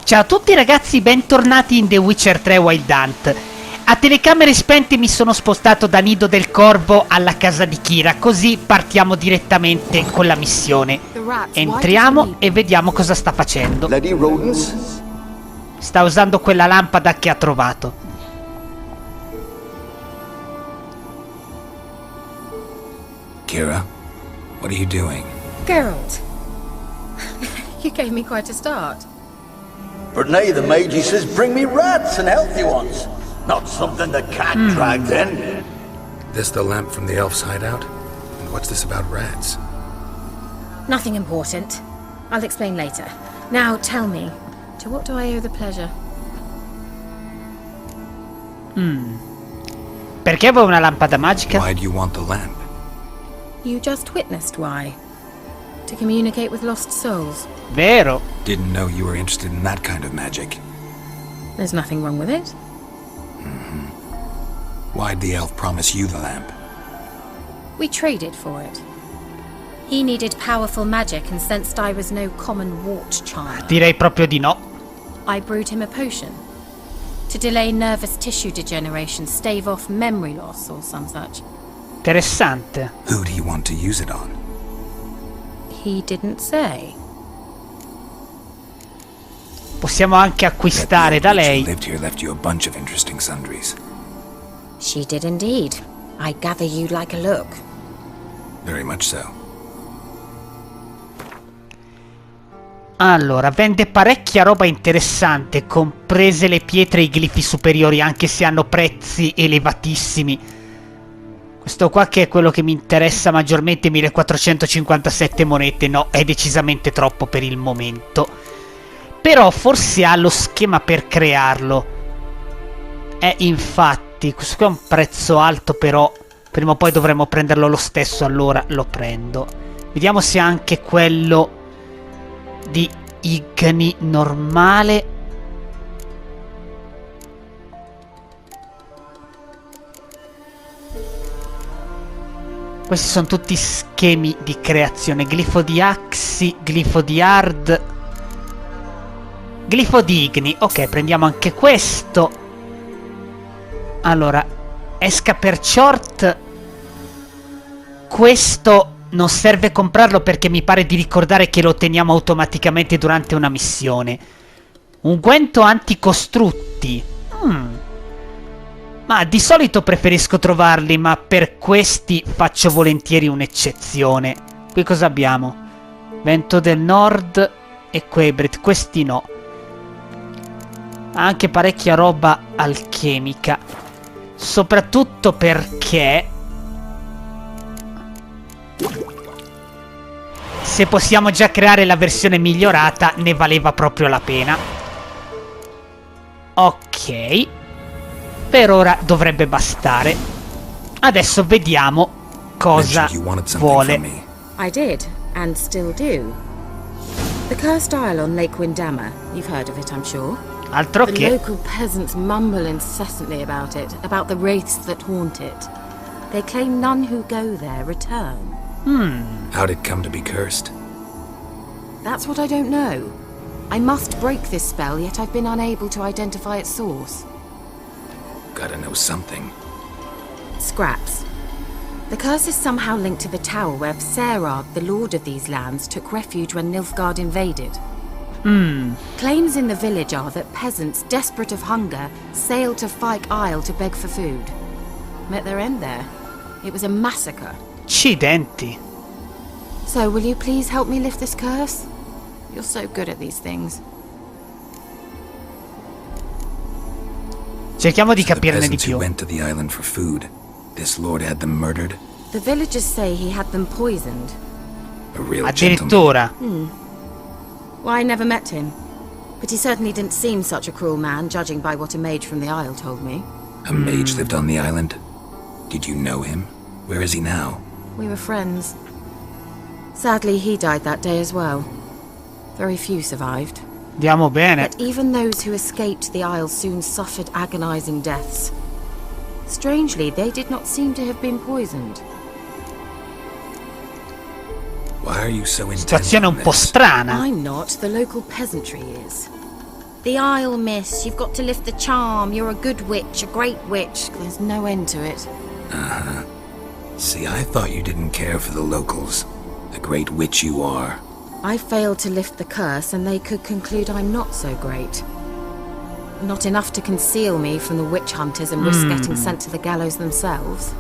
Ciao a tutti ragazzi, bentornati in The Witcher 3 Wild Hunt. A telecamere spente mi sono spostato da Nido del Corvo alla casa di Keira, così partiamo direttamente con la missione. Entriamo e vediamo cosa sta facendo. Sta usando quella lampada che ha trovato. Keira, what are you doing? Geralt, you gave me quite a start. But nay, the mage says bring me rats and healthy ones. Not something the cat dragged in. This the lamp from the elf's hideout? And what's this about rats? Nothing important. I'll explain later. Now tell me, to what do I owe the pleasure? Perché vuoi una lampada magica? Why do you want the lamp? You just witnessed why. To communicate with lost souls. Vero. Didn't know you were interested in that kind of magic. There's nothing wrong with it. Why'd the elf promise you the lamp? We traded for it. He needed powerful magic and sensed I was no common wart child. Direi proprio di no. I brewed him a potion. To delay nervous tissue degeneration, stave off memory loss or some such. Interessante. Who'd he want to use it on? He didn't say. Possiamo anche acquistare da lei. Who lived here left you a bunch of interesting sundries. She did indeed. I gather you'd like a look. Very much so. Allora, vende parecchia roba interessante, comprese le pietre e i glifi superiori, anche se hanno prezzi elevatissimi. Questo qua che è quello che mi interessa maggiormente, 1457 monete, no, è decisamente troppo per il momento. Però forse ha lo schema per crearlo. Infatti, questo qua è un prezzo alto, però prima o poi dovremmo prenderlo lo stesso, allora lo prendo. Vediamo se ha anche quello di Igni normale. Questi sono tutti schemi di creazione. Glifo di Axi, glifo di Hard, glifo di Igni. Ok, prendiamo anche questo. Allora, esca per short. Questo non serve comprarlo perché mi pare di ricordare che lo otteniamo automaticamente durante una missione. Unguento anticostrutti. Ma di solito preferisco trovarli, ma per questi faccio volentieri un'eccezione. Qui cosa abbiamo? Vento del Nord e Quebret. Questi no. Ha anche parecchia roba alchemica. Soprattutto perché se possiamo già creare la versione migliorata, ne valeva proprio la pena. Ok. Per ora dovrebbe bastare. Adesso vediamo cosa vuole. I did, and still do. The cursed isle on Lake Windammer. You've heard of it, I'm sure. Altro The che. local peasants mumble incessantly about it, about the wraiths that haunt it. They claim none who go there return. How'd it come to be cursed? That's what I don't know. I must break this spell, yet I've been unable to identify its source. Gotta know something. Scraps. The curse is somehow linked to the tower where Serag, the lord of these lands, took refuge when Nilfgaard invaded. Claims in the village are that peasants, desperate of hunger, sailed to Fyke Isle to beg for food. Met their end there. It was a massacre. Accidenti. So, will you please help me lift this curse? You're so good at these things. Cerchiamo di So the capirne di peasants who più. went to the island for food. This lord had them murdered? The villagers say he had them poisoned. A real gentleman. Addirittura. Well, I never met him. But he certainly didn't seem such a cruel man, judging by what a mage from the Isle told me. A mage lived on the island? Did you know him? Where is he now? We were friends. Sadly, he died that day as well. Very few survived. Andiamo bene. But even those who escaped the Isle soon suffered agonizing deaths. Strangely, they did not seem to have been poisoned. Why are you so intent Situazione on un po' this? strana. I'm not. The local peasantry is. The Isle, miss. You've got to lift the charm. You're a good witch, a great witch. There's no end to it. Uh-huh. See, I thought you didn't care for the locals. The great witch you are. I failed to lift the curse, and they could conclude I'm not so great. Not enough to conceal me from the witch hunters and risk getting sent to the gallows themselves.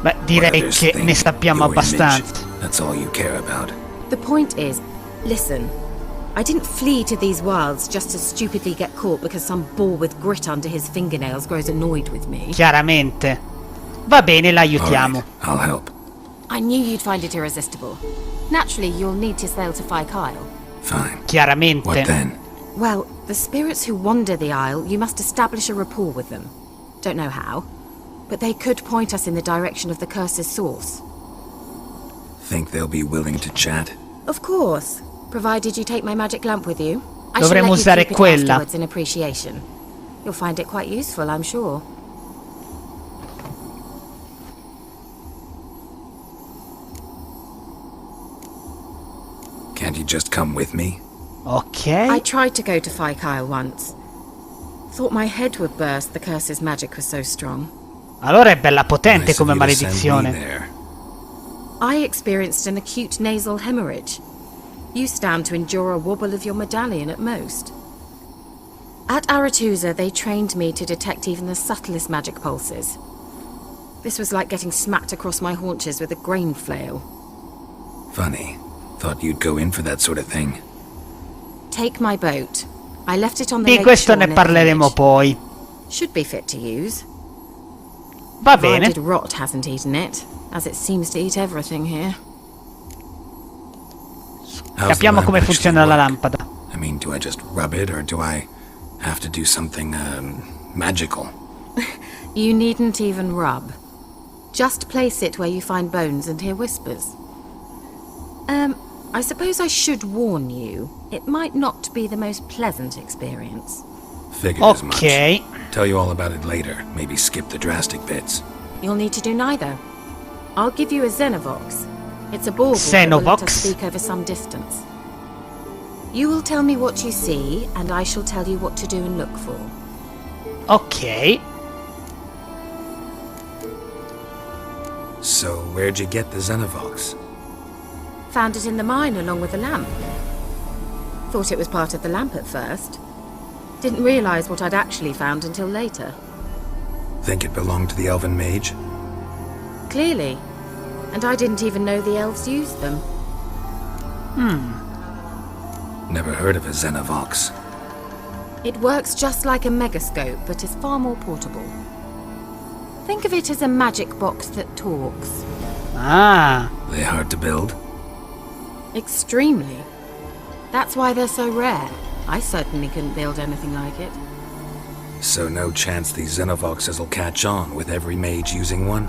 Beh, direi che ne sappiamo abbastanza. That's all you care about. The point is, listen, I didn't flee to these wilds just to stupidly get caught because some boar with grit under his fingernails grows annoyed with me. Chiaramente. Va bene, l'aiutiamo. Right, I'll help. I knew you'd find it irresistible. Naturally, you'll need to sail to Fyke Isle. Fine. Chiaramente. What then? Well, the spirits who wander the Isle, you must establish a rapport with them. Don't know how, but they could point us in the direction of the curse's source. Think they'll be willing to chat? Of course, provided you take my magic lamp with you. I Dovremmo shall usare let you keep it quella. afterwards in appreciation. You'll find it quite useful, I'm sure. Can't you just come with me? Ok. I tried to go to Fyke Isle once. Thought my head would burst, the curse's magic was so strong. Allora è bella potente Nice of come you to send me maledizione. there. I experienced an acute nasal hemorrhage. You stand to endure a wobble of your medallion at most. At Aretusa, they trained me to detect even the subtlest magic pulses. This was like getting smacked across my haunches with a grain flail. Funny. Thought you'd go in for that sort of thing. Take my boat. I left it on the Di lake questo shore ne near the parleremo village. poi. Should be fit to use. Va bene. Provided rot hasn't eaten it, as it seems to eat everything here. How's the Capiamo lamp come actually funziona la work? lampada. I mean, do I just rub it, or do I have to do something, magical? You needn't even rub. Just place it where you find bones and hear whispers. I suppose I should warn you. It might not be the most pleasant experience. Figured as much. Ok. Tell you all about it later. Maybe skip the drastic bits. You'll need to do neither. I'll give you a Xenovox. It's a bauble that will let us Xenovox? speak over some distance. You will tell me what you see, and I shall tell you what to do and look for. Ok. So, where'd you get the Xenovox? Found it in the mine along with the lamp. Thought it was part of the lamp at first. Didn't realize what I'd actually found until later. Think it belonged to the elven mage? Clearly. And I didn't even know the elves used them. Never heard of a Xenovox. It works just like a megascope, but is far more portable. Think of it as a magic box that talks. Ah. They hard to build? Extremely. That's why they're so rare. I certainly couldn't build anything like it. So no chance these Xenovoxes will catch on with every mage using one?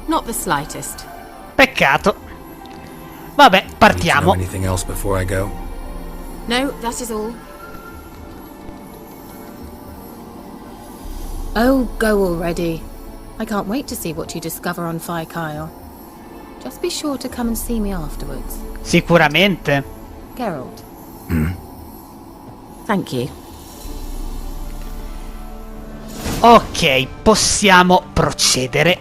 Not the slightest. Peccato. Vabbè, Need to know partiamo. anything else before I go? No, that is all. Oh, go already. I can't wait to see what you discover on Fyke Isle. Just be sure to come and see me afterwards. Sicuramente. Geralt. Thank you. Ok, possiamo procedere.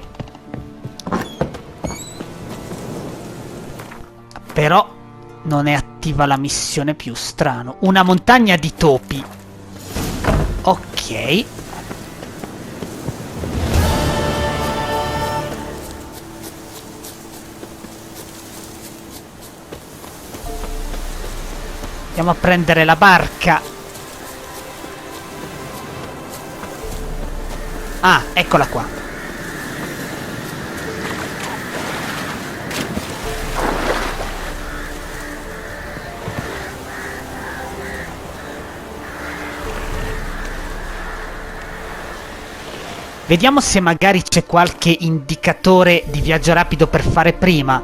Però non è attiva la missione, più strano. Una montagna di topi. Ok. Andiamo a prendere la barca. Ah, eccola qua. Vediamo se magari c'è qualche indicatore di viaggio rapido per fare prima.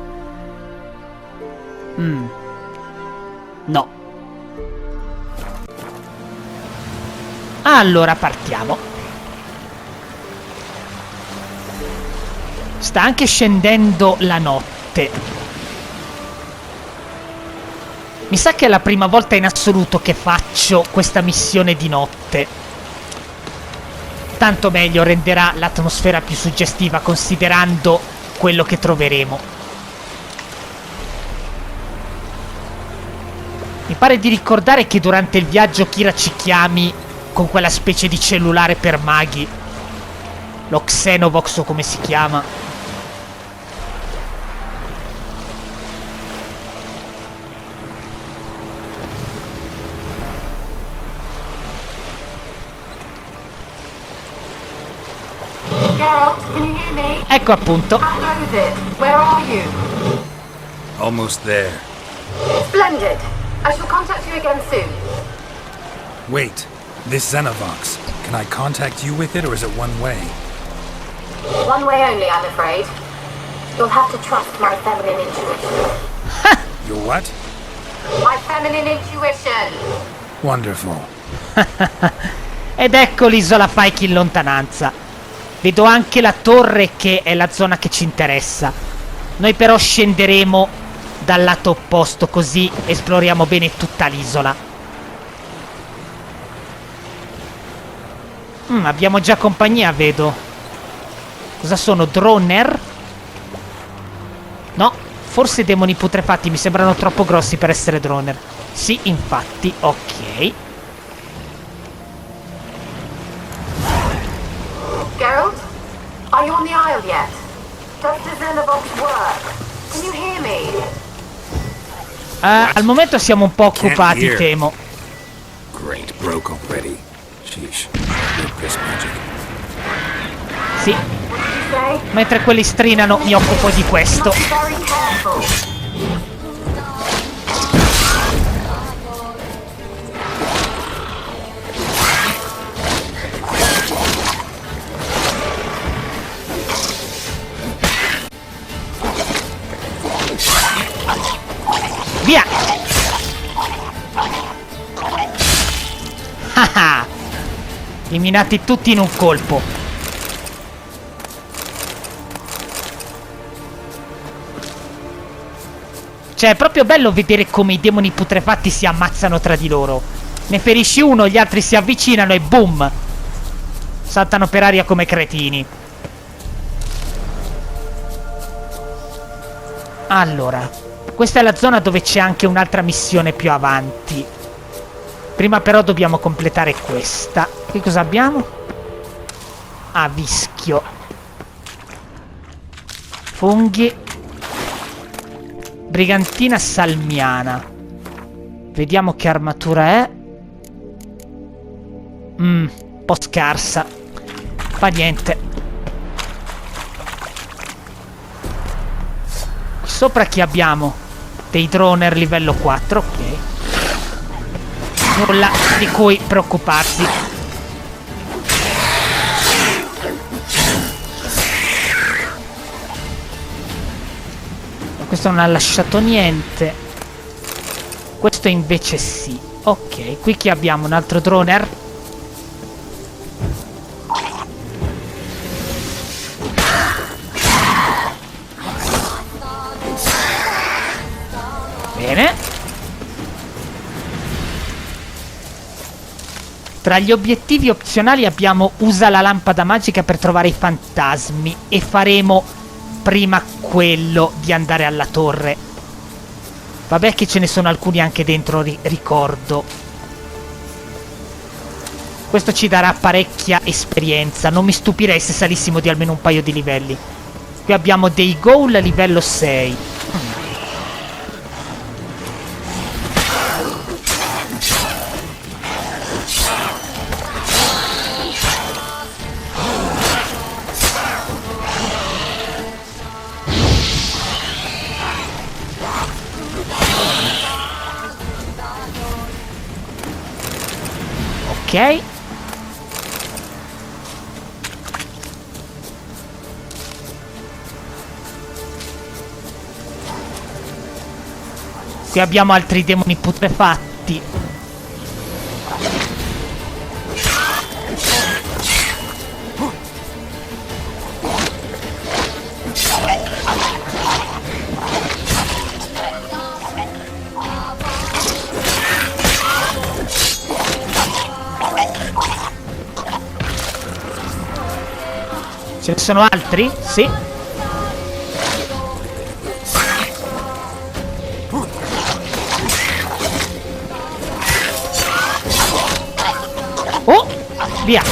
No. Allora partiamo. Sta anche scendendo la notte. Mi sa che è la prima volta in assoluto che faccio questa missione di notte. Tanto meglio, renderà l'atmosfera più suggestiva considerando quello che troveremo. Mi pare di ricordare che durante il viaggio Keira ci chiami con quella specie di cellulare per maghi. Lo Xenovox o come si chiama. Can you hear me? Ecco appunto. How is it? Where are you? Almost there. Splendid. I shall contact you again soon. Wait, this Xenovox. Can I contact you with it, or is it one way? One way only, I'm afraid. You'll have to trust my feminine intuition. Your what? My feminine intuition. Wonderful. Ed ecco l'isola Fyke in lontananza. Vedo anche la torre che è la zona che ci interessa. Noi però scenderemo dal lato opposto, così esploriamo bene tutta l'isola. Abbiamo già compagnia, vedo. Cosa sono? Droner? No, forse demoni putrefatti. Mi sembrano troppo grossi per essere droner. Sì, infatti, ok. Geralt, are you on the isle yet? Does the Xenovox work? Can you hear me? Al momento siamo un po' occupati, hear. temo. Great, broke already. Sheesh. No piss magic. Sì, Say, mentre quelli strinano mi occupo di questo. be very careful. Via! Ah! Eliminati tutti in un colpo. Cioè, è proprio bello vedere come i demoni putrefatti si ammazzano tra di loro. Ne ferisci uno, gli altri si avvicinano e boom! Saltano per aria come cretini. Allora, questa è la zona dove c'è anche un'altra missione più avanti. Prima però dobbiamo completare questa. Che cosa abbiamo? Ah, vischio. Funghi. Brigantina salmiana. Vediamo che armatura è. Un po' scarsa. Fa niente. Sopra chi abbiamo? Dei droner livello 4, ok. Nulla di cui preoccuparsi. Questo non ha lasciato niente. Questo invece sì. Ok, qui chi abbiamo? Un altro droner? Bene. Tra gli obiettivi opzionali abbiamo usa la lampada magica per trovare i fantasmi e faremo prima quello di andare alla torre. Vabbè che ce ne sono alcuni anche dentro, ricordo. Questo ci darà parecchia esperienza. Non mi stupirei se salissimo di almeno un paio di livelli. Qui abbiamo dei ghoul livello 6. Ok. Qui abbiamo altri demoni putrefatti. Ce ne sono altri? Sì. Oh! Via!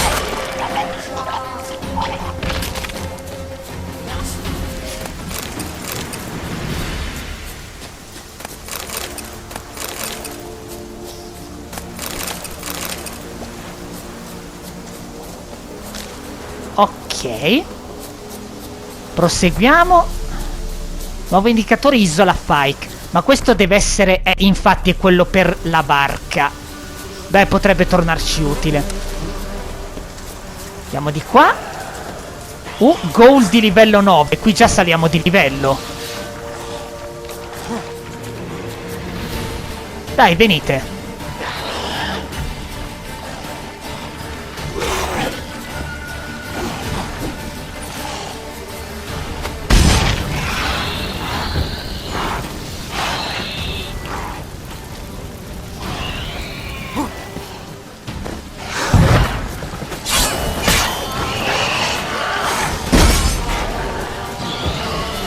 Ok. Proseguiamo. Nuovo indicatore Isola Fyke. Ma questo deve essere... infatti è quello per la barca. Beh, potrebbe tornarci utile. Andiamo di qua. Goal di livello 9. Qui già saliamo di livello. Dai, venite.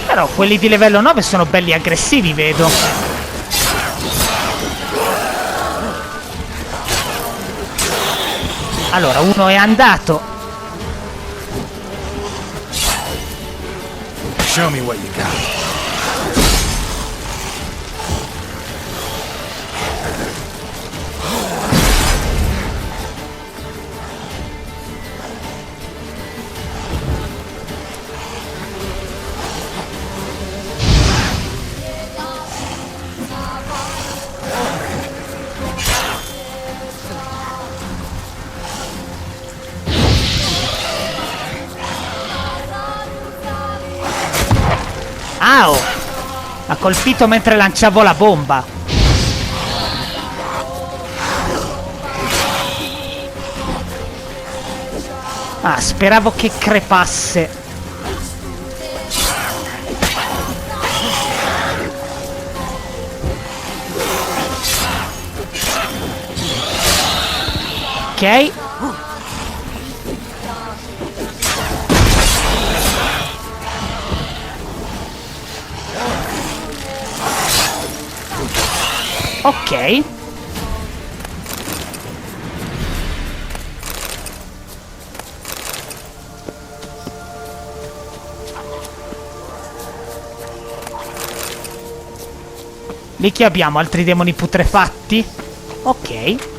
Però quelli di livello 9 sono belli aggressivi, vedo. Allora, uno è andato. Show me what you got. Au! Ha colpito mentre lanciavo la bomba. Ah, speravo che crepasse. Ok. Ok. Lì che abbiamo? Altri demoni putrefatti? Ok.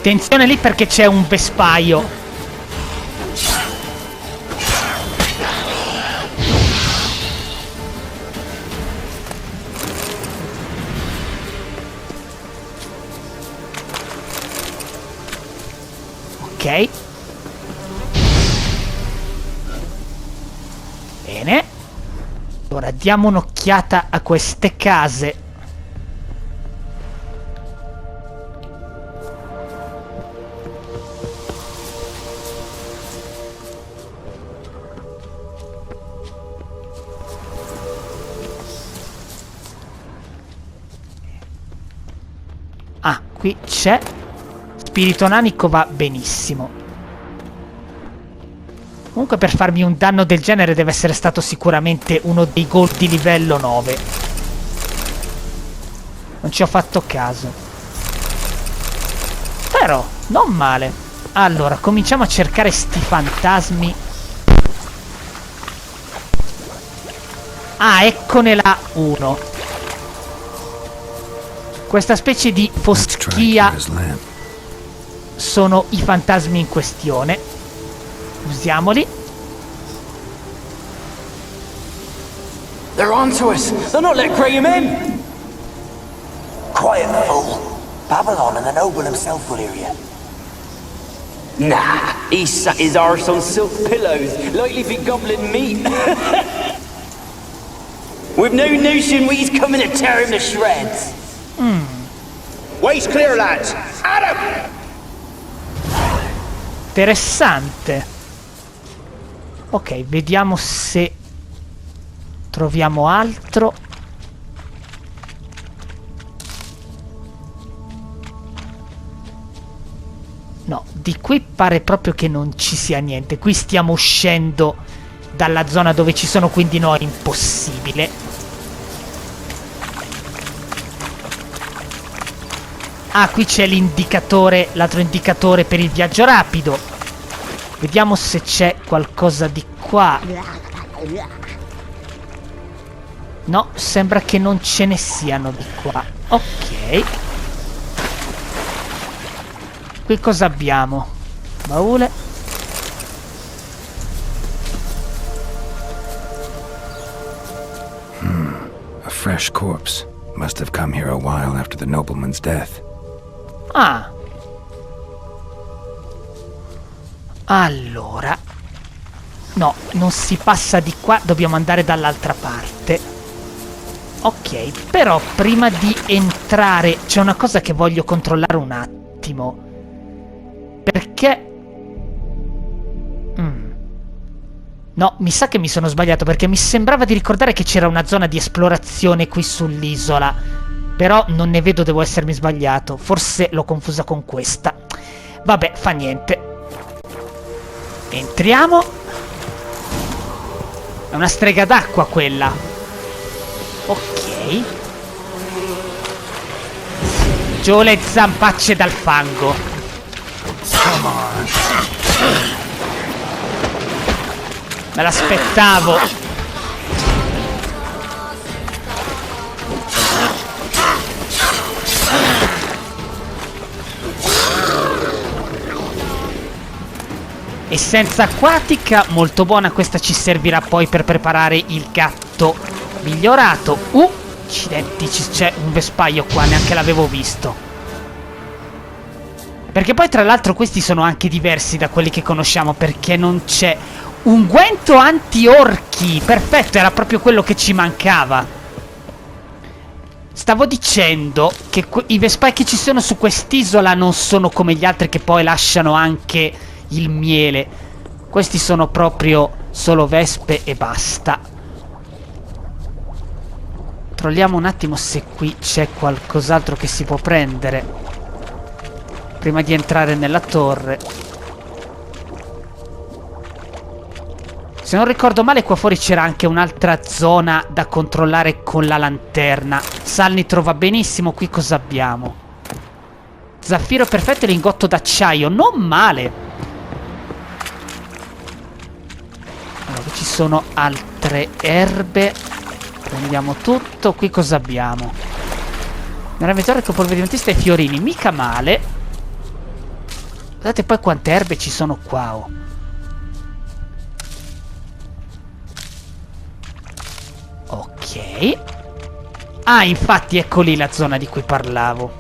Attenzione lì perché c'è un vespaio. Ok. Bene. Ora diamo un'occhiata a queste case. Ah, qui c'è. Spirito nanico va benissimo. Comunque per farmi un danno del genere deve essere stato sicuramente uno dei gold di livello 9. Non ci ho fatto caso. Però, non male. Allora, cominciamo a cercare sti fantasmi. Ah, eccone là uno. Questa specie di foschia sono i fantasmi in questione. Usiamoli. They're on to us. They're not letting Graham in. Quiet, fool. Babylon and the noble himself will hear you. Nah, he sat his arse on silk pillows, likely be gobbling meat. With no notion he's coming to tear him to shreds. Waist clear, lads. Adam! Interessante. Ok, vediamo se troviamo altro. No, di qui pare proprio che non ci sia niente. Qui stiamo uscendo dalla zona dove ci sono, quindi no, è impossibile. Ah, qui c'è l'indicatore, l'altro indicatore per il viaggio rapido. Vediamo se c'è qualcosa di qua. No, sembra che non ce ne siano di qua. Ok. Qui cosa abbiamo? Baule. A fresh corpse. Must have come here a while after the nobleman's death. Ah. Allora. No, non si passa di qua, dobbiamo andare dall'altra parte. Ok, però prima di entrare c'è una cosa che voglio controllare un attimo. Perché... No, mi sa che mi sono sbagliato, perché mi sembrava di ricordare che c'era una zona di esplorazione qui sull'isola. Però non ne vedo, devo essermi sbagliato. Forse l'ho confusa con questa. Vabbè, fa niente. Entriamo. È una strega d'acqua quella. Ok. Giù le zampacce dal fango. Me l'aspettavo. Essenza acquatica, molto buona. Questa ci servirà poi per preparare il gatto migliorato. Accidenti, c'è un vespaio qua, neanche l'avevo visto. Perché poi tra l'altro questi sono anche diversi da quelli che conosciamo, perché non c'è unguento anti-orchi. Perfetto, era proprio quello che ci mancava. Stavo dicendo che i vespai che ci sono su quest'isola non sono come gli altri che poi lasciano anche il miele. Questi sono proprio solo vespe e basta. Controlliamo un attimo se qui c'è qualcos'altro che si può prendere prima di entrare nella torre. Se non ricordo male, qua fuori c'era anche un'altra zona da controllare con la lanterna. Salni trova benissimo. Qui cosa abbiamo? Zaffiro perfetto e lingotto d'acciaio. Non male. Allora, qui ci sono altre erbe. Prendiamo tutto. Qui cosa abbiamo? Nell'inventario con polverimentista e fiorini. Mica male. Guardate poi quante erbe ci sono qua. Oh. Ok. Ah, infatti ecco lì la zona di cui parlavo.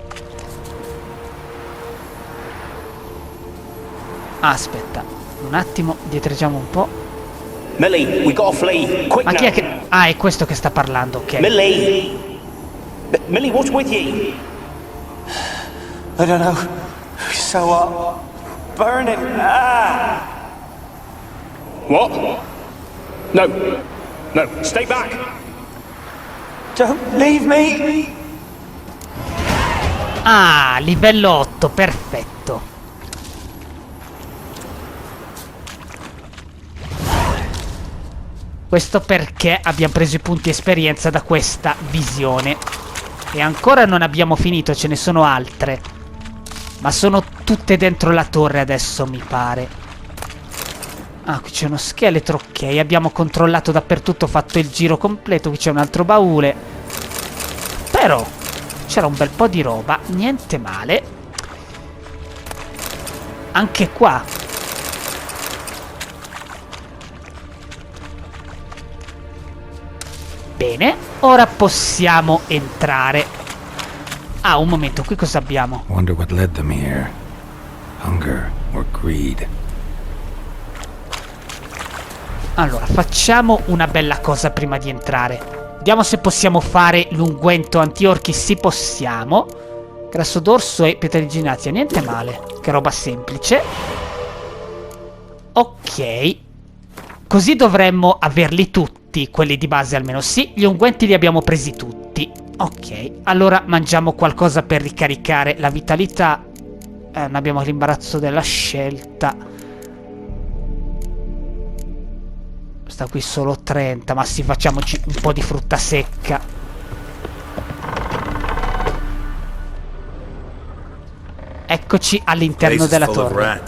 Aspetta un attimo, dietreggiamo un po'. Millie, we gotta flee. Quick Ma chi è now. che... Ah, è questo che sta parlando, ok. Millie! Millie, what's with you? I don't know. So, burning. Ah! What? No. No, stay back. Don't leave me! Ah, livello 8, perfetto. Questo perché abbiamo preso i punti esperienza da questa visione. E ancora non abbiamo finito, ce ne sono altre. Ma sono tutte dentro la torre adesso, mi pare. Ah, qui c'è uno scheletro, ok. Abbiamo controllato dappertutto, fatto il giro completo. Qui c'è un altro baule. Però c'era un bel po' di roba, niente male. Anche qua. Bene, ora possiamo entrare. Ah, un momento, qui cosa abbiamo? Wonder what led them here. Hunger or greed? Allora, facciamo una bella cosa prima di entrare. Vediamo se possiamo fare l'unguento anti-orchi. Sì, possiamo. Grasso d'orso e pietra di ginnastia. Niente male. Che roba semplice. Ok. Così dovremmo averli tutti. Quelli di base almeno sì. Gli unguenti li abbiamo presi tutti. Ok. Allora mangiamo qualcosa per ricaricare la vitalità. Non abbiamo l'imbarazzo della scelta. Sta qui solo 30, ma sì, facciamoci un po' di frutta secca. Eccoci all'interno della torre.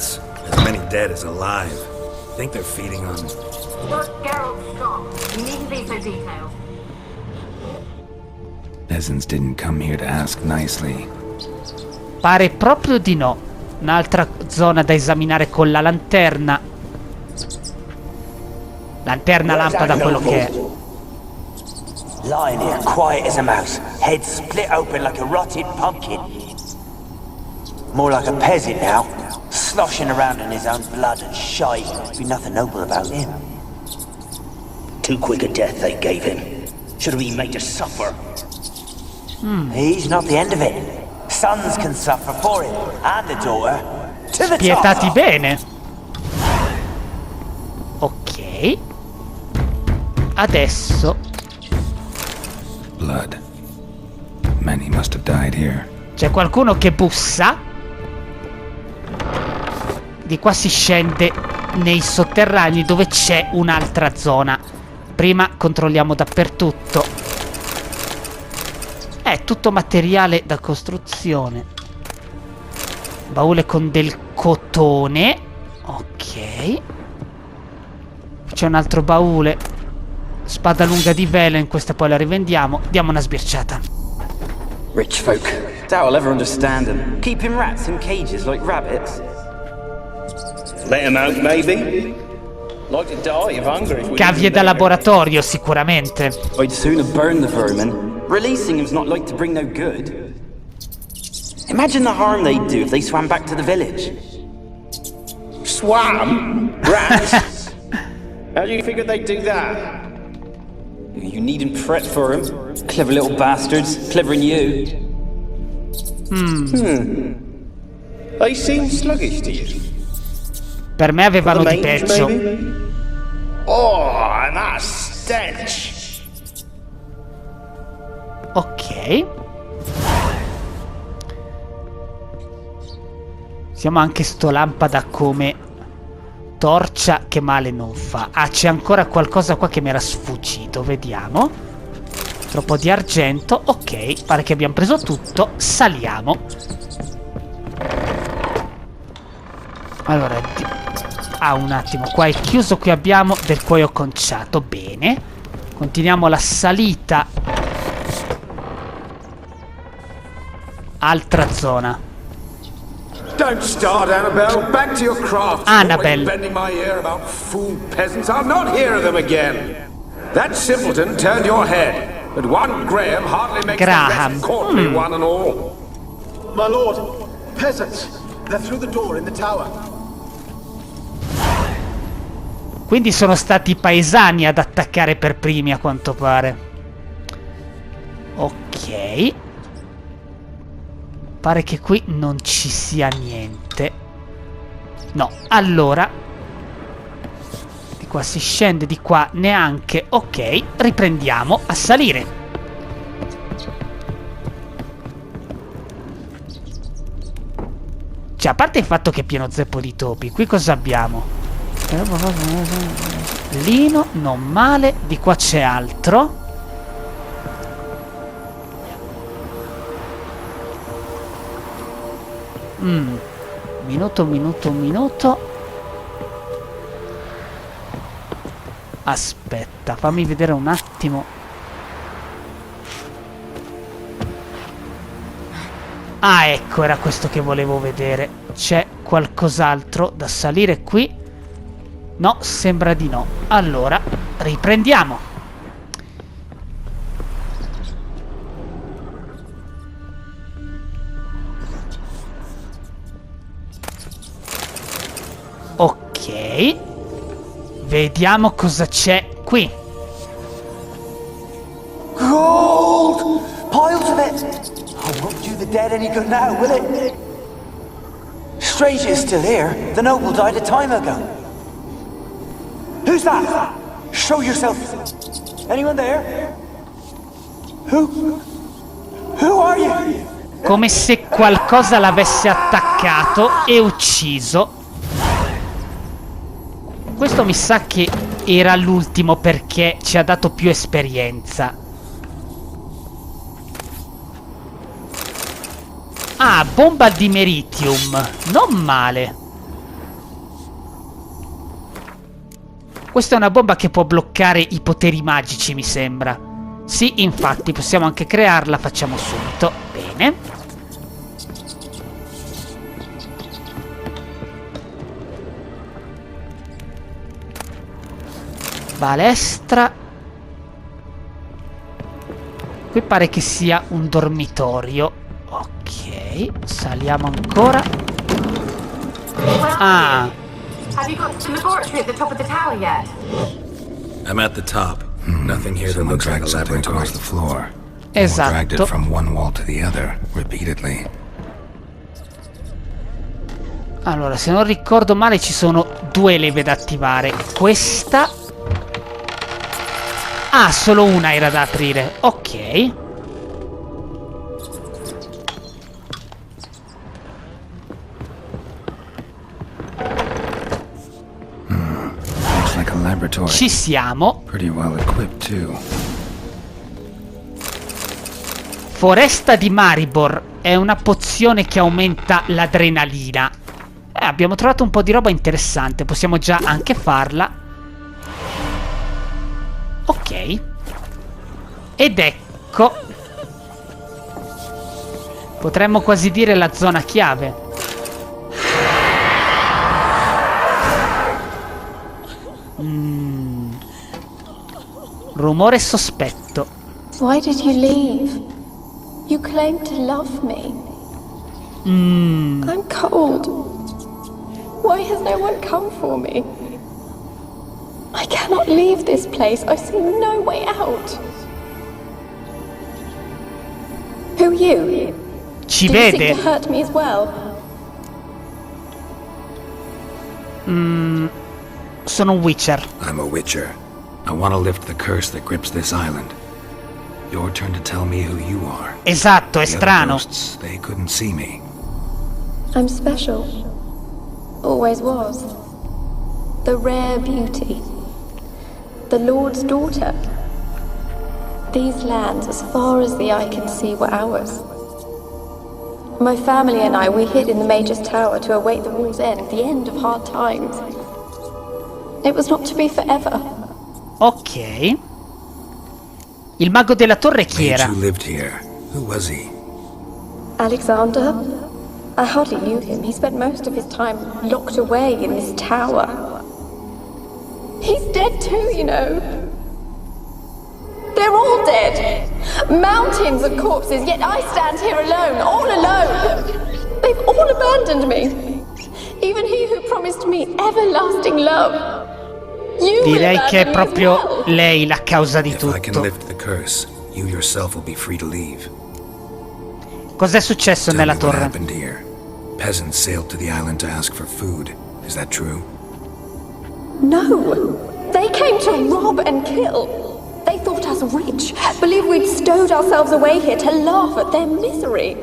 Peasants didn't come here to ask nicely. Pare proprio di no. Un'altra zona da esaminare con la lanterna. Lanterna lampada, quello che è. Lying here, quiet as a mouse, head split open like a rotted pumpkin. More like a peasant now, sloshing around in his own blood and shite. Be nothing noble about him. Too quick a death they gave him. Should have been made to suffer. He's not the end of it. Sons can suffer for him, and the daughter. To the Spietati top. bene. Ok. Adesso Blood. Many must have died here. c'è qualcuno che bussa. Di qua si scende nei sotterranei dove c'è un'altra zona. Prima controlliamo dappertutto. È tutto materiale da costruzione. Baule con del cotone. Ok. C'è un altro baule. Spada lunga di velo, in questa poi la rivendiamo. Diamo una sbirciata. Rich folk. Doubt I'll ever understand them. Keeping rats in cages like rabbits. Let him out, maybe? Like to die of hunger if we Cavie da laboratorio, sicuramente. I'd sooner burn the vermin. Releasing him's not like to bring no good. Imagine the harm they'd do if they swam back to the village. Swam? Rats? How do you figure they'd do that? You needn't fret for him. Clever little bastards. Clever than you. They seem sluggish to you. Per me avevano di Mange, peggio. maybe? Oh, and that stench. Ok. Usiamo anche sto lampada come torcia, che male non fa. Ah, c'è ancora qualcosa qua che mi era sfuggito. Vediamo. Troppo di argento. Ok, pare che abbiamo preso tutto. Saliamo. Allora, un attimo. Qua è chiuso. Qui abbiamo del cuoio conciato. Bene. Continuiamo la salita. Altra zona. Don't start, Annabelle. Back to your craft. Annabelle. Bending my ear about fool peasants. I'll not hear of them again. That simpleton turned your head, but one Graham hardly makes Graham. the rest courtly one and all. My lord, peasants. They're through the door in the tower. Quindi sono stati i paesani ad attaccare per primi, a quanto pare. Ok. Pare che qui non ci sia niente. No, allora. Di qua si scende, di qua neanche. Ok, riprendiamo a salire. Cioè, a parte il fatto che è pieno zeppo di topi, qui cosa abbiamo? Lino, non male. Di qua c'è altro. Minuto. Aspetta, fammi vedere un attimo. Ah, ecco, era questo che volevo vedere. C'è qualcos'altro da salire qui? No, sembra di no. Allora, riprendiamo. Vediamo cosa c'è qui. Gold! Piles of it! I won't do the dead any good now, will it? Strange it's still here. The noble died a time ago. Who's that? Show yourself. Anyone there? Who are you? Come se qualcosa l'avesse attaccato e ucciso. Questo mi sa che era l'ultimo perché ci ha dato più esperienza. Ah, bomba di meritium. Non male. Questa è una bomba che può bloccare i poteri magici, mi sembra. Sì, infatti, possiamo anche crearla. Facciamo subito. Bene. Balestra. Qui pare che sia un dormitorio. Ok, saliamo ancora. Ah. Have you got to the laboratory at the top of the tower yet? I'm at the top. Nothing here that looks like a laboratory. Across the floor. Esatto. Dragged it from one wall to the other repeatedly. Allora, se non ricordo male ci sono due leve da attivare. Questa. Ah, solo una era da aprire. Ok. Looks like a laboratory. Ci siamo. Pretty well equipped too. Foresta di Maribor. È una pozione che aumenta l'adrenalina. Abbiamo trovato un po' di roba interessante. Possiamo già anche farla. Ok. Ed ecco. Potremmo quasi dire la zona chiave. Rumore sospetto. Why did you leave? You claimed to love me. I'm cold. Why has no one come for me? I cannot leave this place. I see no way out. Who are you? Ci Do you seek vede. to hurt me as well? Sono un Witcher. I'm a witcher. I want to lift the curse that grips this island. Your turn to tell me who you are. Esatto, è The other strano. ghosts, they couldn't see me. I'm special. Always was. The rare beauty. The Lord's daughter. These lands, as far as the eye can see, were ours. My family and I, we hid in the Major's Tower to await the war's end, the end of hard times. It was not to be forever. Ok. Il mago della torre chi era? Who lived here? Who was he? Alexander? I hardly knew him. He spent most of his time locked away in this tower. He's dead too, you know. They're all dead. Mountains of corpses, yet I stand here alone, all alone. They've all abandoned me. Even he who promised me everlasting love. You Direi che è abandoned me as proprio well. lei la causa di If I can tutto. lift the curse, you yourself will be free to leave. Cos'è successo Tell nella me what torre? happened here. Peasants sailed to the island to ask for food. Is that true? No. They came to rob and kill. They thought us rich, believed we'd stowed ourselves away here to laugh at their misery.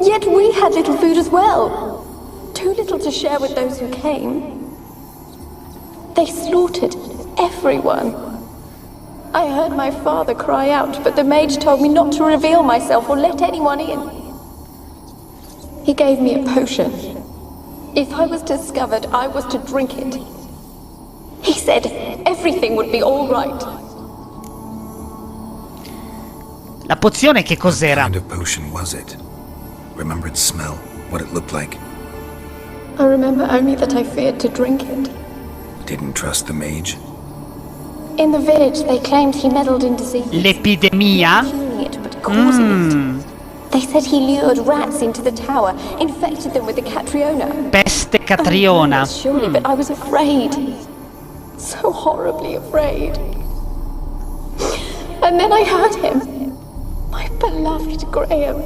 Yet we had little food as well. Too little to share with those who came. They slaughtered everyone. I heard my father cry out, but the mage told me not to reveal myself or let anyone in. He gave me a potion. If I was discovered, I was to drink it. He said everything would be all right. La pozione che cos'era? What kind of potion was it? Remember its smell? What it looked like? I remember only that I feared to drink it. Didn't trust the mage? In the village, they claimed he meddled in disease. L'epidemia? Not curing it, but causing it. They said he lured rats into the tower, infected them with the Catriona. Peste Catriona. Surely, but I was afraid. So horribly afraid. And then I heard him. My beloved Graham.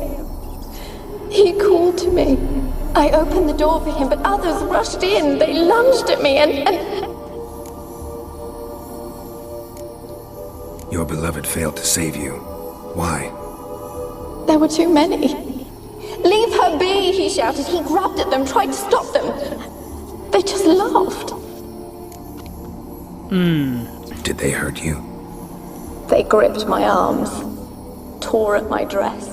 He called to me. I opened the door for him, but others rushed in. They lunged at me and... Your beloved failed to save you. Why? There were too many. Leave her be, he shouted. He grabbed at them, tried to stop them. They just laughed. Did they hurt you? They gripped my arms, tore at my dress.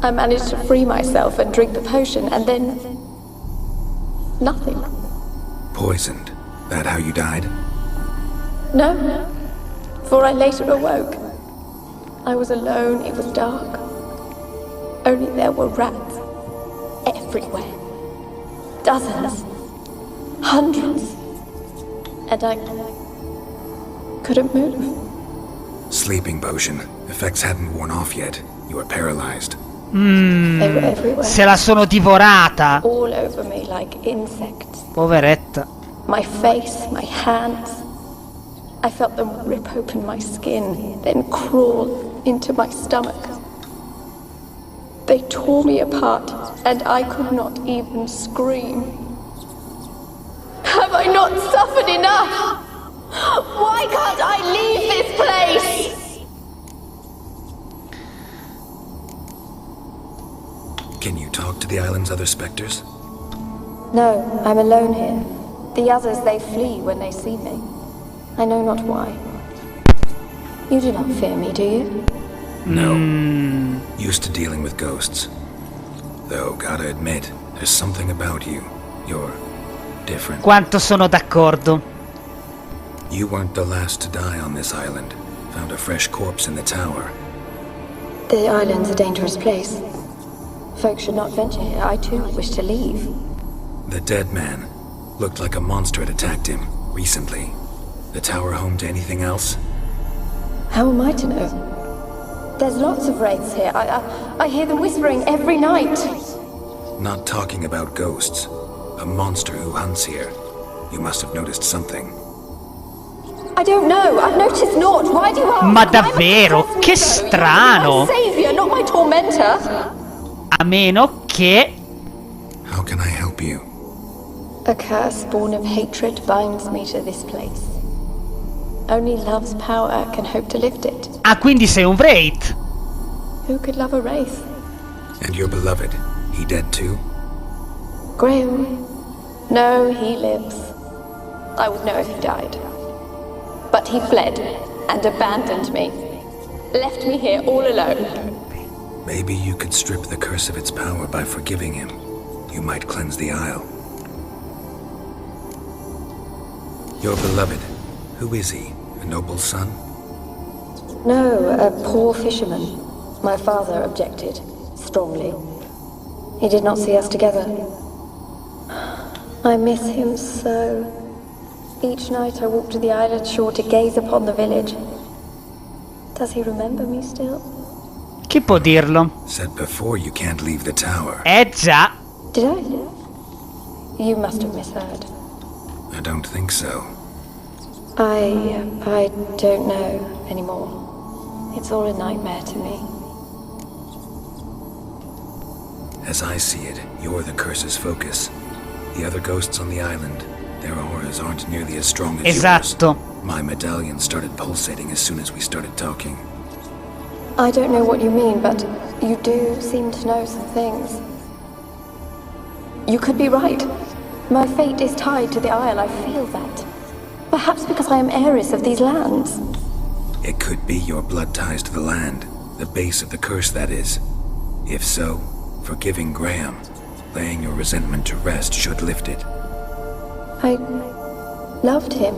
I managed to free myself and drink the potion, and then... nothing. Poisoned. That how you died? No, for I later awoke. I was alone, it was dark. Only there were rats. Everywhere. Dozens. Hundreds. And I couldn't move. Sleeping potion. Effects hadn't worn off yet. You were paralyzed. They were everywhere. Se la sono divorata. All over me like insects. Poveretta. My face, my hands. I felt them rip open my skin, then crawl into my stomach. They tore me apart, and I could not even scream. Have I not suffered enough? Why can't I leave this place? Can you talk to the island's other specters? No, I'm alone here. The others, they flee when they see me. I know not why. You do not fear me, do you? No. Used to dealing with ghosts. Though, gotta admit, there's something about you. You're different. Quanto sono d'accordo. You weren't the last to die on this island. Found a fresh corpse in the tower. The island's a dangerous place. Folks should not venture here. I too wish to leave. The dead man. Looked like a monster had attacked him, recently. The tower home to anything else? How am I to know? There's lots of wraiths here. I hear them whispering every night. Not talking about ghosts. A monster who hunts here. You must have noticed something. I don't know. I've noticed naught. Why do you ask? Ma davvero? Che strano! My savior, not my tormentor. A meno che... How can I help you? A curse born of hatred binds me to this place. Only love's power can hope to lift it. Ah, quindi sei un wraith. Who could love a wraith? And your beloved, he dead too? Graham? No, he lives. I would know if he died. But he fled and abandoned me. Left me here all alone. Maybe you could strip the curse of its power by forgiving him. You might cleanse the isle. Your beloved, who is he? A noble son? No, a poor fisherman. My father objected, strongly. He did not see us together. I miss him so. Each night I walk to the island shore to gaze upon the village. Does he remember me still? Chi può dirlo? Said before you can't leave the tower. Già. Did I? You must have misheard. I don't think so. I don't know anymore. It's all a nightmare to me. As I see it, you're the curse's focus. The other ghosts on the island, their auras aren't nearly as strong as Esatto. yours. My medallion started pulsating as soon as we started talking. I don't know what you mean, but you do seem to know some things. You could be right. My fate is tied to the Isle, I feel that. Perhaps because I am heiress of these lands. It could be your blood ties to the land, the base of the curse, that is. If so, forgiving Graham, laying your resentment to rest should lift it. I loved him.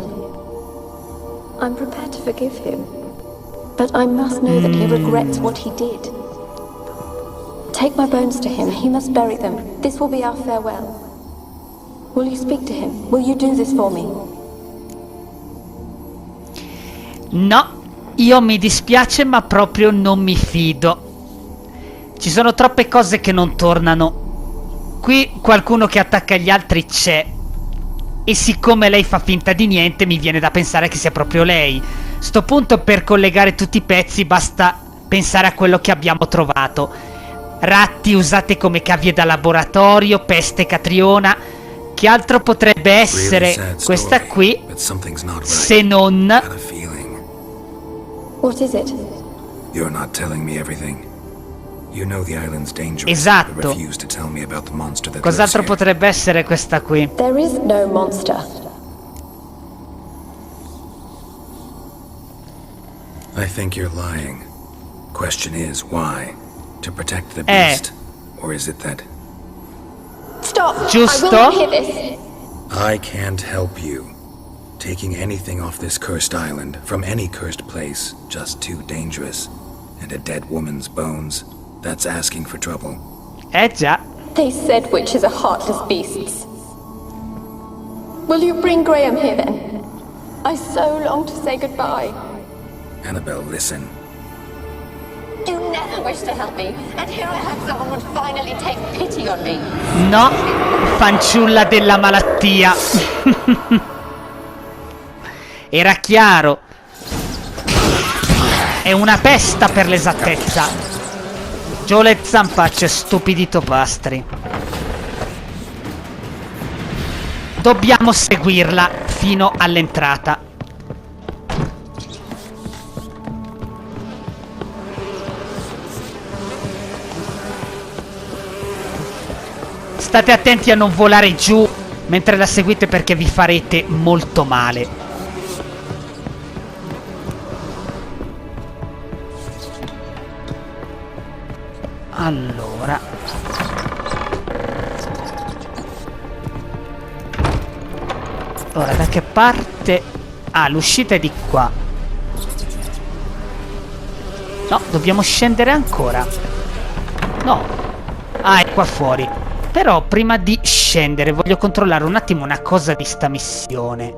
I'm prepared to forgive him. But I must know that he regrets what he did. Take my bones to him. He must bury them. This will be our farewell. Will you speak to him? Will you do this for me? No, io mi dispiace ma proprio non mi fido. Ci sono troppe cose che non tornano. Qui qualcuno che attacca gli altri c'è. E siccome lei fa finta di niente, mi viene da pensare che sia proprio lei. Sto punto, per collegare tutti i pezzi basta pensare a quello che abbiamo trovato. Ratti usate come cavie da laboratorio, peste catriona. Che altro potrebbe essere questa qui, se non... What is it? You're not telling me everything. You know the island's dangerous. Esatto. But refuse to tell me about the monster that Cos'altro lives here. potrebbe essere questa qui? There is no monster. I think you're lying. Question is, why? To protect the beast? Or is it that... Stop! Giusto? I will not hear this. I can't help you. Taking anything off this cursed island, from any cursed place, just too dangerous. And a dead woman's bones, that's asking for trouble. Già. They said witches are heartless beasts. Will you bring Graham here then? I so long to say goodbye. Annabelle, listen. You never wished to help me, and here I have someone would finally take pity on me. No, fanciulla della malattia. Era chiaro. È una pesta per l'esattezza. Giù le zampacce, stupidi topastri. Dobbiamo seguirla fino all'entrata. State attenti a non volare giù mentre la seguite, perché vi farete molto male. Allora, ora da che parte? Ah, l'uscita è di qua. No, dobbiamo scendere ancora. No. Ah, è qua fuori. Però prima di scendere voglio controllare un attimo una cosa di sta missione.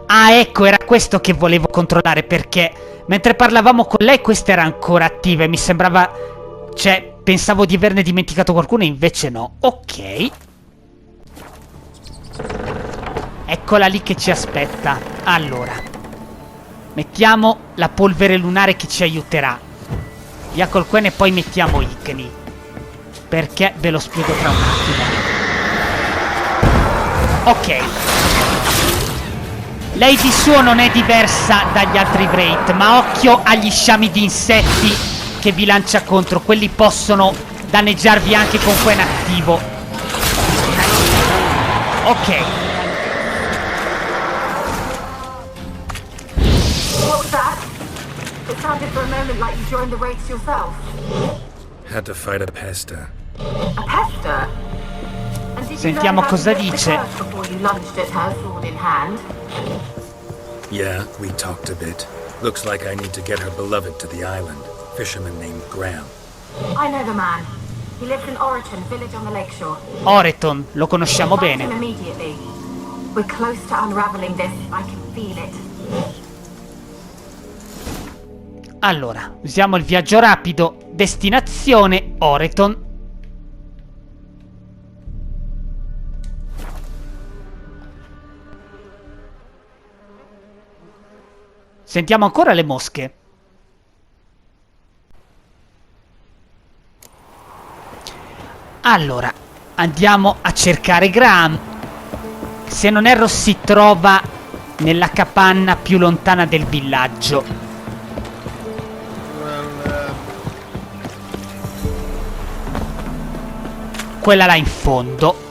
Ah, ecco, era questo che volevo controllare, perché mentre parlavamo con lei questa era ancora attiva e mi sembrava... Cioè, pensavo di averne dimenticato qualcuno e invece no. Ok. Eccola lì che ci aspetta. Allora, mettiamo la polvere lunare che ci aiuterà. Via col quen e poi mettiamo Igni, perché ve lo spiego tra un attimo. Ok. Lei di suo non è diversa dagli altri Wraith, ma occhio agli sciami di insetti che vi lancia contro. Quelli possono danneggiarvi anche con quen attivo. Ok. What was that? It sounded for a moment like you joined the Wraiths yourself. Had to fight a pesta. A pester? And did Sentiamo cosa dice. Before you lunged at her, sword in hand? Yeah, we talked a bit. Looks like I need to get her beloved to the island. Fisherman named Graham. I know the man. He lives in Oriton, village on the lakeshore. Oreton, lo conosciamo bene. Find him immediately. We're close to unraveling this. I can feel it. Allora, usiamo il viaggio rapido. Destinazione Oreton. Sentiamo ancora le mosche. Allora, andiamo a cercare Graham. Se non erro si trova nella capanna più lontana del villaggio. Quella là in fondo.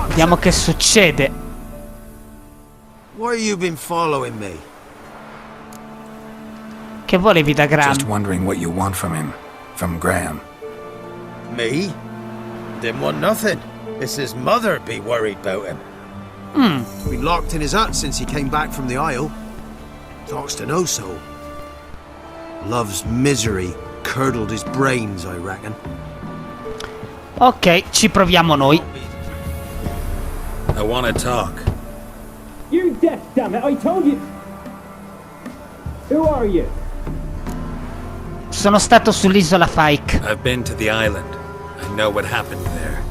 Vediamo che succede. Why have you been following me? Che volevi da Graham? Just wondering what you want from him. From Graham. Me? Didn't want nothing. It's his mother be worried about him. Been locked in his hut since he came back from the Isle. Talks to no soul. Love's misery curdled his brains, I reckon. Ok, ci proviamo noi. I want to talk. You're deaf, damn it! I told you. Who are you? Sono stato sull'isola Fyke. I've been to the island. I know what happened there.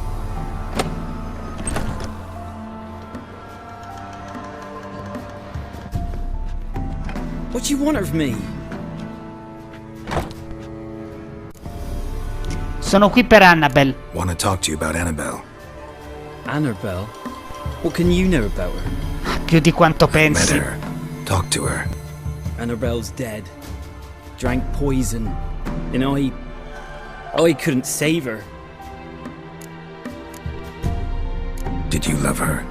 What do you want of me? Sono qui per Annabelle. Want to talk to you about Annabelle. Annabelle? What can you know about her? Più di quanto pensi. Met her. Talk to her. Annabelle's dead. Drank poison. And I couldn't save her. Did you love her?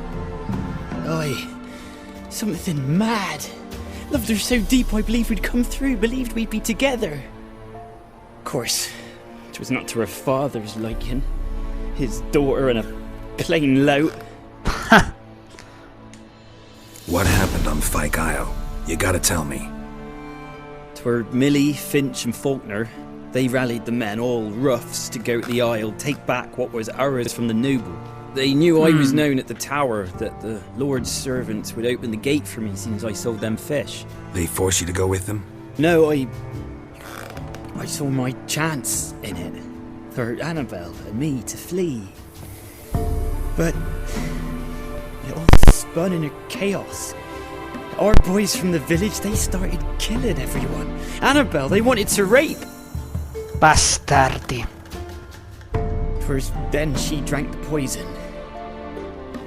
Something mad. Loved her so deep I believed we'd come through, believed we'd be together. Of course, it was not to her father's liking. His daughter and a plain lout. What happened on Fyke Isle? You gotta tell me. 'Twere Millie, Finch and Faulkner. They rallied the men, all roughs, to go to the Isle, take back what was ours from the noble. They knew I was known at the tower, that the Lord's servants would open the gate for me as soon as I sold them fish. They forced you to go with them? No, I saw my chance in it. For Annabelle and me to flee. But it all spun in a chaos. Our boys from the village, they started killing everyone. Annabelle, they wanted to rape. Bastardi. First, then she drank the poison.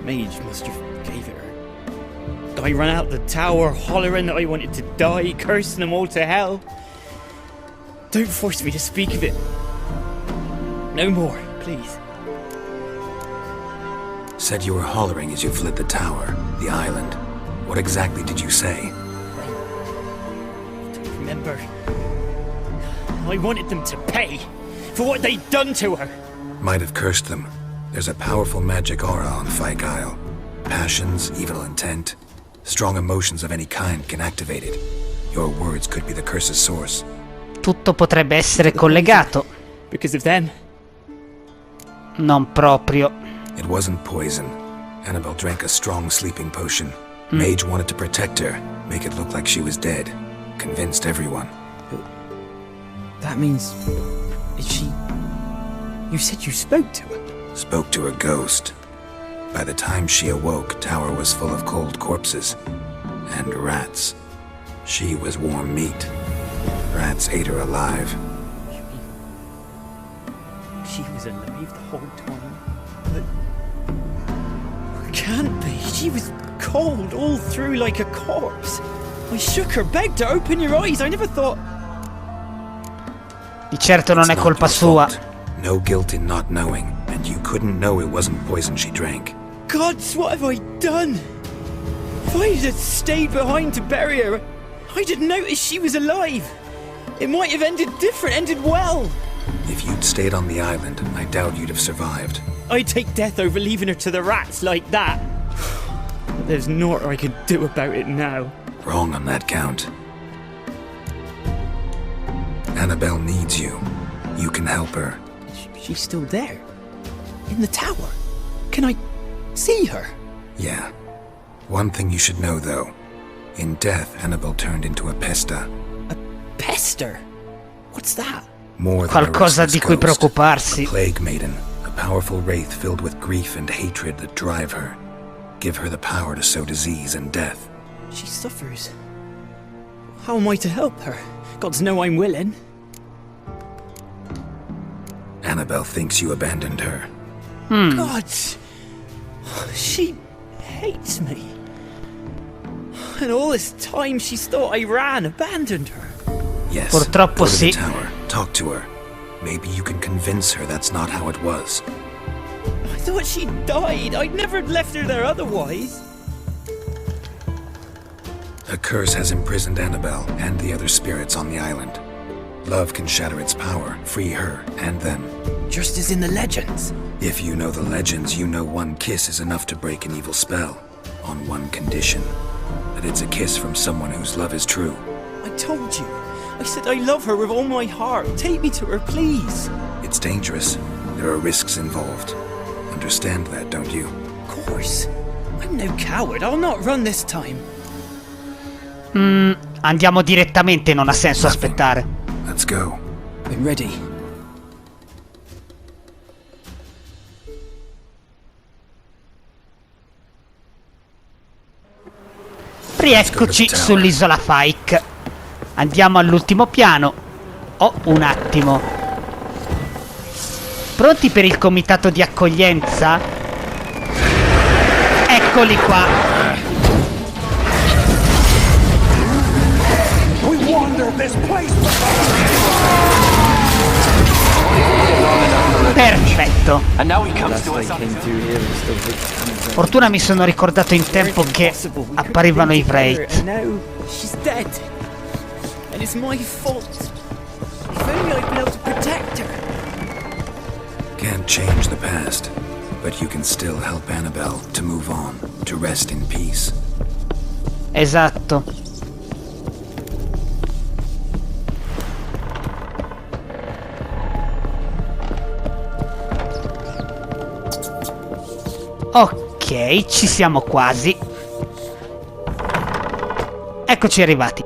Mage must have gave it her. I ran out the tower, hollering that I wanted to die, cursing them all to hell. Don't force me to speak of it. No more, please. Said you were hollering as you fled the tower, the island. What exactly did you say? I don't remember. I wanted them to pay for what they'd done to her. Might have cursed them. There's a powerful magic aura on Fyke Isle. Passions, evil intent, strong emotions of any kind can activate it. Your words could be the curse's source. Tutto potrebbe essere collegato. Because of them? Non proprio. It wasn't poison. Annabelle drank a strong sleeping potion. Mage wanted to protect her, make it look like she was dead. Convinced everyone. But that means... Is she... You said you spoke to her? Spoke to a ghost. By the time she awoke, tower was full of cold corpses. And rats. She was warm meat. Rats ate her alive. She was alive the whole time? But... Can't be. She was cold all through like a corpse. I shook her, begged her, open your eyes. I never thought... Di certo non è colpa sua. No guilt in not knowing, and you couldn't know it wasn't poison she drank. Gods, what have I done? If I had stayed behind to bury her, I didn't notice she was alive. It might have ended different, ended well. If you'd stayed on the island, I doubt you'd have survived. I'd take death over leaving her to the rats like that. But there's naught I can do about it now. Wrong on that count. Annabelle needs you. You can help her. She's still there? In the tower? Can I see her? Yeah. One thing you should know, though. In death, Annabelle turned into a pesta. A pester? What's that? More than Qualcosa di cui preoccuparsi. A plague maiden. A powerful wraith filled with grief and hatred that drive her. Give her the power to sow disease and death. She suffers. How am I to help her? Gods know I'm willing. Annabelle thinks you abandoned her. Gods! She hates me. And all this time she's thought I ran, abandoned her. Yes, Purtroppo go to sì. the tower, talk to her. Maybe you can convince her that's not how it was. I thought she died. I'd never left her there otherwise. A curse has imprisoned Annabelle and the other spirits on the island. Love can shatter its power, free her and them. Just as in the legends. If you know the legends, you know one kiss is enough to break an evil spell. On one condition. That it's a kiss from someone whose love is true. I told you. I said I love her with all my heart. Take me to her, please. It's dangerous. There are risks involved. Understand that, don't you? Of course. I'm no coward. I'll not run this time. Andiamo direttamente, non ha senso aspettare. Let's go. I'm ready. Rieccoci sull'isola Fyke. Andiamo all'ultimo piano. Oh, un attimo. Pronti per il comitato di accoglienza? Eccoli qua. Perfetto. Fortuna mi sono ricordato in tempo che apparivano i Wraith. She's dead. And it's my fault. If only I'd been able to protect her. Can't change the past, but you can still help Annabelle to move on, to rest in peace. Esatto. Ok, ci siamo quasi. Eccoci arrivati.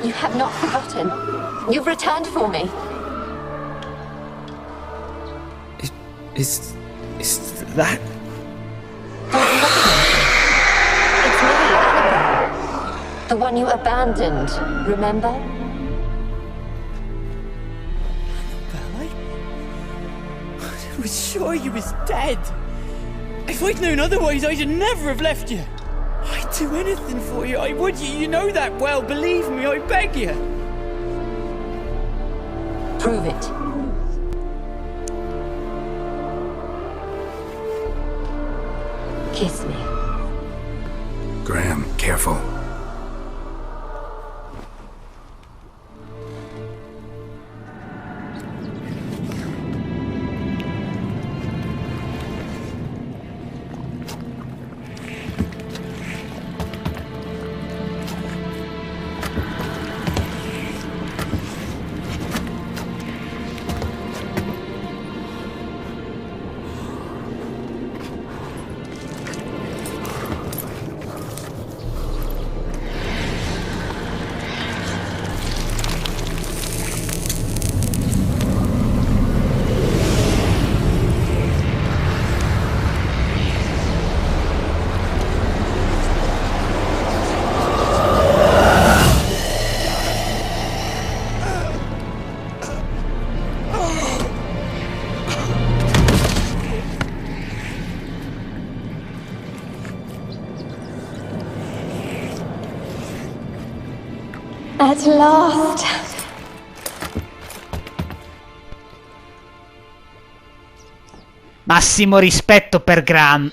You have not forgotten. You've returned for me. Is that? It's me, Annabelle. The one you abandoned, remember? I was sure you was dead. If I'd known otherwise, I'd never have left you. I'd do anything for you. I would. You know that well. Believe me, I beg you. Prove it. Kiss me. Graham, careful. At last. Massimo rispetto per Graham.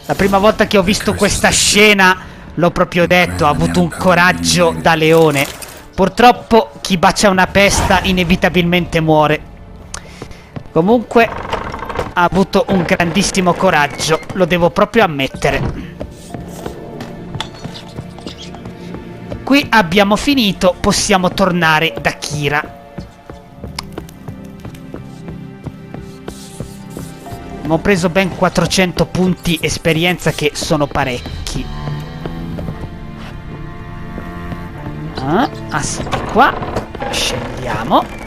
La prima volta che ho visto questa scena l'ho proprio detto, ha avuto un coraggio da leone. Purtroppo chi bacia una pesta inevitabilmente muore. Comunque ha avuto un grandissimo coraggio, lo devo proprio ammettere. Qui abbiamo finito, possiamo tornare da Keira. Abbiamo preso ben 400 punti esperienza, che sono parecchi. Assi di qua. Scendiamo.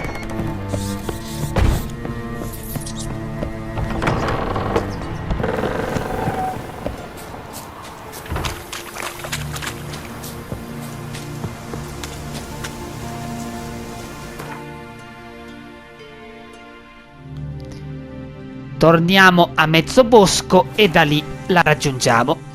Torniamo a mezzo bosco e da lì la raggiungiamo.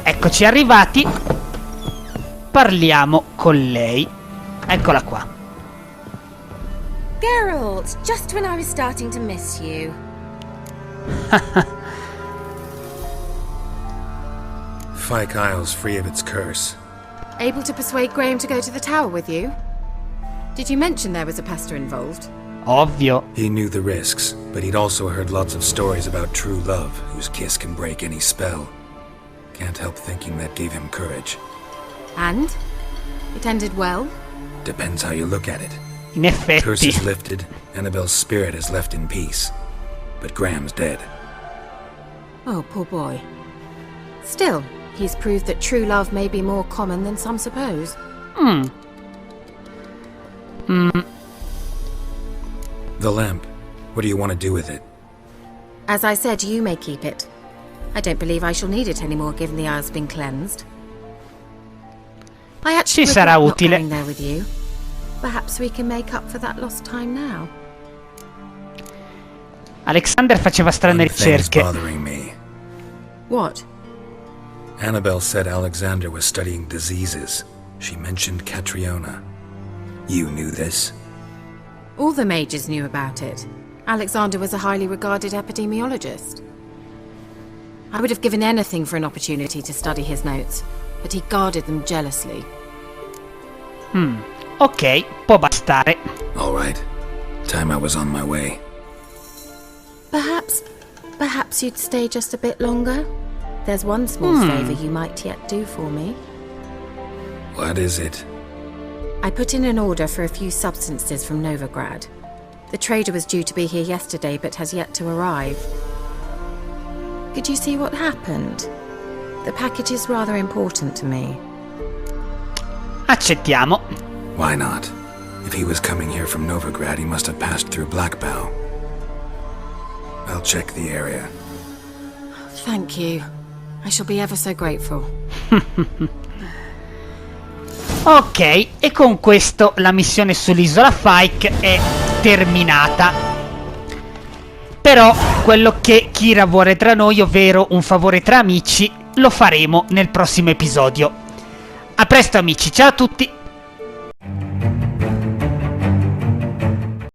Eccoci arrivati. Parliamo con lei. Eccola qua. Geralt, just when I was starting to miss you. Fyke Isle's free of its curse. Able to persuade Graham to go to the tower with you? Did you mention there was a pester involved? Ovvio. He knew the risks, but he'd also heard lots of stories about true love, whose kiss can break any spell. Can't help thinking that gave him courage. And? It ended well? Depends how you look at it. In effetti. Curse is lifted, Annabelle's spirit is left in peace. But Graham's dead. Oh, poor boy. Still, he's proved that true love may be more common than some suppose. The lamp. What do you want to do with it? As I said, you may keep it. I don't believe I shall need it anymore, given the Isle's been cleansed. I actually Ci sarà regret not utile. going there with you. Perhaps we can make up for that lost time now. Alexander faceva strane One thing's ricerche. bothering me. What? Annabelle said Alexander was studying diseases. She mentioned Catriona. You knew this? All the mages knew about it. Alexander was a highly regarded epidemiologist. I would have given anything for an opportunity to study his notes, but he guarded them jealously. Ok, può bastare. All right. Time I was on my way. Perhaps you'd stay just a bit longer? There's one small favor you might yet do for me. What is it? I put in an order for a few substances from Novigrad. The trader was due to be here yesterday, but has yet to arrive. Could you see what happened? The package is rather important to me. Accettiamo. Why not? If he was coming here from Novigrad, he must have passed through Blackbow. I'll check the area. Thank you. I shall be ever so grateful. Ok, e con questo la missione sull'Isola Fyke è terminata. Però quello che Keira vuole tra noi, ovvero un favore tra amici, lo faremo nel prossimo episodio. A presto amici, ciao a tutti!